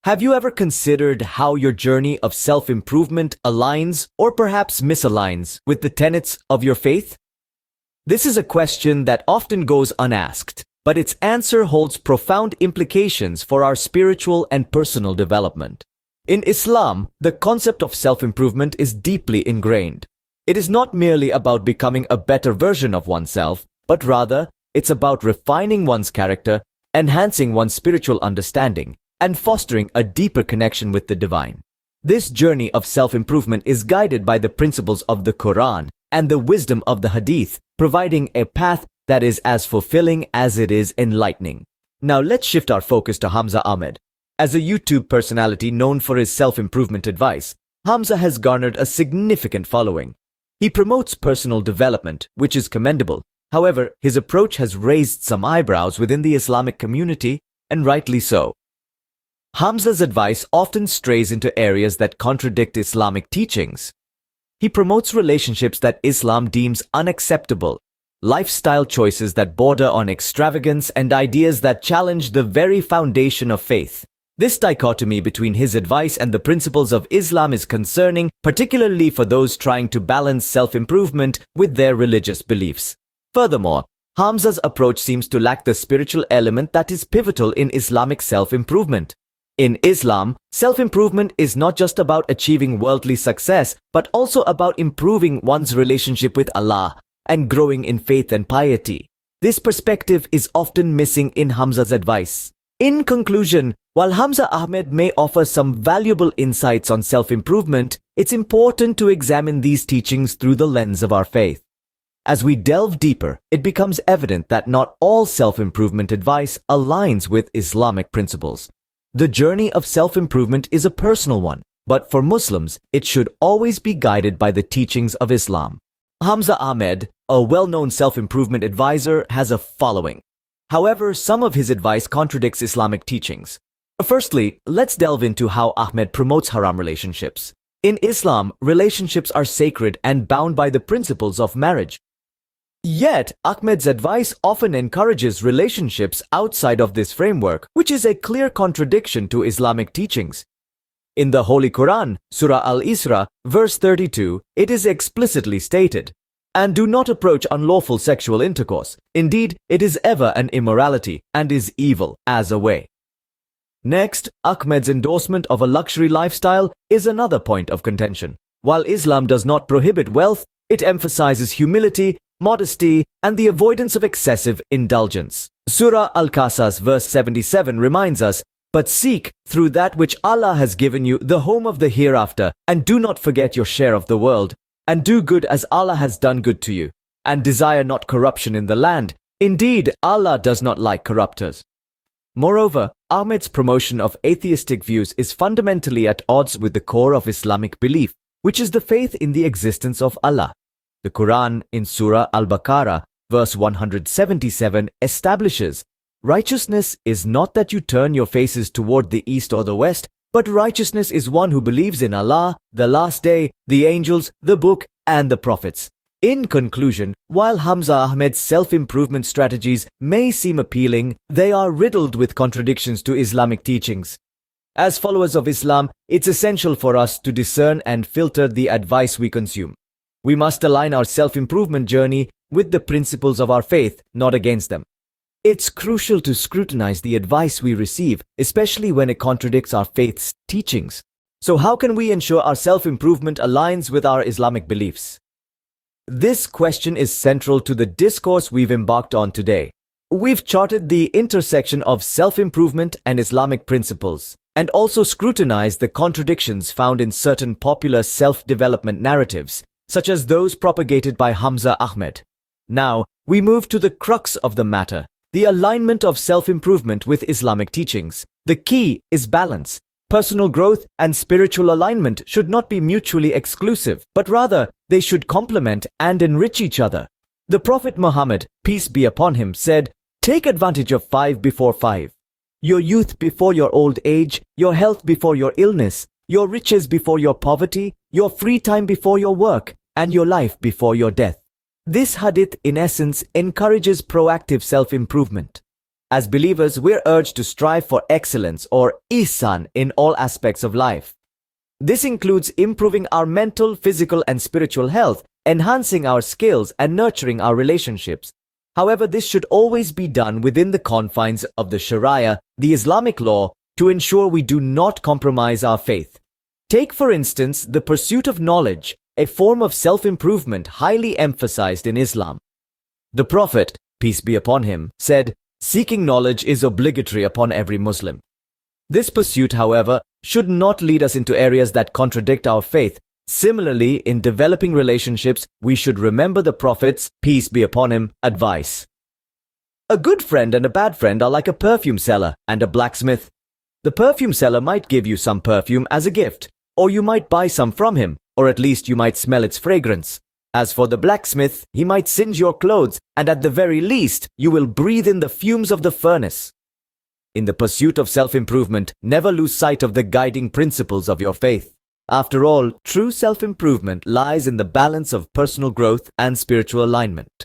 Have you ever considered how your journey of self-improvement aligns or perhaps misaligns with the tenets of your faith? This is a question that often goes unasked, but its answer holds profound implications for our spiritual and personal development. In Islam, the concept of self-improvement is deeply ingrained. It is not merely about becoming a better version of oneself, but rather, it's about refining one's character, enhancing one's spiritual understanding, and fostering a deeper connection with the divine. This journey of self-improvement is guided by the principles of the Quran and the wisdom of the Hadith, providing a path that is as fulfilling as it is enlightening. Now let's shift our focus to Hamza Ahmed. As a YouTube personality known for his self-improvement advice, Hamza has garnered a significant following. He promotes personal development, which is commendable. However, his approach has raised some eyebrows within the Islamic community, and rightly so. Hamza's advice often strays into areas that contradict Islamic teachings. He promotes relationships that Islam deems unacceptable, lifestyle choices that border on extravagance, and ideas that challenge the very foundation of faith. This dichotomy between his advice and the principles of Islam is concerning, particularly for those trying to balance self-improvement with their religious beliefs. Furthermore, Hamza's approach seems to lack the spiritual element that is pivotal in Islamic self-improvement. In Islam, self-improvement is not just about achieving worldly success, but also about improving one's relationship with Allah and growing in faith and piety. This perspective is often missing in Hamza's advice. In conclusion, while Hamza Ahmed may offer some valuable insights on self-improvement, it's important to examine these teachings through the lens of our faith. As we delve deeper, it becomes evident that not all self-improvement advice aligns with Islamic principles. The journey of self-improvement is a personal one, but for Muslims, it should always be guided by the teachings of Islam. Hamza Ahmed, a well-known self-improvement advisor, has a following. However, some of his advice contradicts Islamic teachings. Firstly, let's delve into how Ahmed promotes haram relationships. In Islam, relationships are sacred and bound by the principles of marriage. Yet, Ahmed's advice often encourages relationships outside of this framework, which is a clear contradiction to Islamic teachings. In the Holy Quran, Surah Al-Isra, verse 32, it is explicitly stated, "And do not approach unlawful sexual intercourse. Indeed, it is ever an immorality and is evil as a way." Next, Ahmed's endorsement of a luxury lifestyle is another point of contention. While Islam does not prohibit wealth, it emphasizes humility, modesty, and the avoidance of excessive indulgence. Surah Al-Qasas verse 77 reminds us, "But seek, through that which Allah has given you, the home of the hereafter, and do not forget your share of the world, and do good as Allah has done good to you, and desire not corruption in the land. Indeed, Allah does not like corruptors." Moreover, Ahmed's promotion of atheistic views is fundamentally at odds with the core of Islamic belief, which is the faith in the existence of Allah. The Quran in Surah Al-Baqarah, verse 177, establishes, "Righteousness is not that you turn your faces toward the east or the west, but righteousness is one who believes in Allah, the last day, the angels, the book, and the prophets." In conclusion, while Hamza Ahmed's self-improvement strategies may seem appealing, they are riddled with contradictions to Islamic teachings. As followers of Islam, it's essential for us to discern and filter the advice we consume. We must align our self-improvement journey with the principles of our faith, not against them. It's crucial to scrutinize the advice we receive, especially when it contradicts our faith's teachings. So how can we ensure our self-improvement aligns with our Islamic beliefs? This question is central to the discourse we've embarked on today. We've charted the intersection of self-improvement and Islamic principles, and also scrutinized the contradictions found in certain popular self-development narratives, such as those propagated by Hamza Ahmed. Now, we move to the crux of the matter, the alignment of self-improvement with Islamic teachings. The key is balance. Personal growth and spiritual alignment should not be mutually exclusive, but rather, they should complement and enrich each other. The Prophet Muhammad, peace be upon him, said, "Take advantage of 5 before 5. Your youth before your old age, your health before your illness, your riches before your poverty, your free time before your work, and your life before your death." This hadith, in essence, encourages proactive self-improvement. As believers, we're urged to strive for excellence or ihsan in all aspects of life. This includes improving our mental, physical, and spiritual health, enhancing our skills, and nurturing our relationships. However, this should always be done within the confines of the Sharia, the Islamic law, to ensure we do not compromise our faith. Take, for instance, the pursuit of knowledge, a form of self-improvement highly emphasized in Islam. The Prophet, peace be upon him, said, "Seeking knowledge is obligatory upon every Muslim." This pursuit, however, should not lead us into areas that contradict our faith. Similarly, in developing relationships, we should remember the Prophet's, peace be upon him, advice. A good friend and a bad friend are like a perfume seller and a blacksmith. The perfume seller might give you some perfume as a gift, or you might buy some from him, or at least you might smell its fragrance. As for the blacksmith, he might singe your clothes, and at the very least, you will breathe in the fumes of the furnace. In the pursuit of self-improvement, never lose sight of the guiding principles of your faith. After all, true self-improvement lies in the balance of personal growth and spiritual alignment.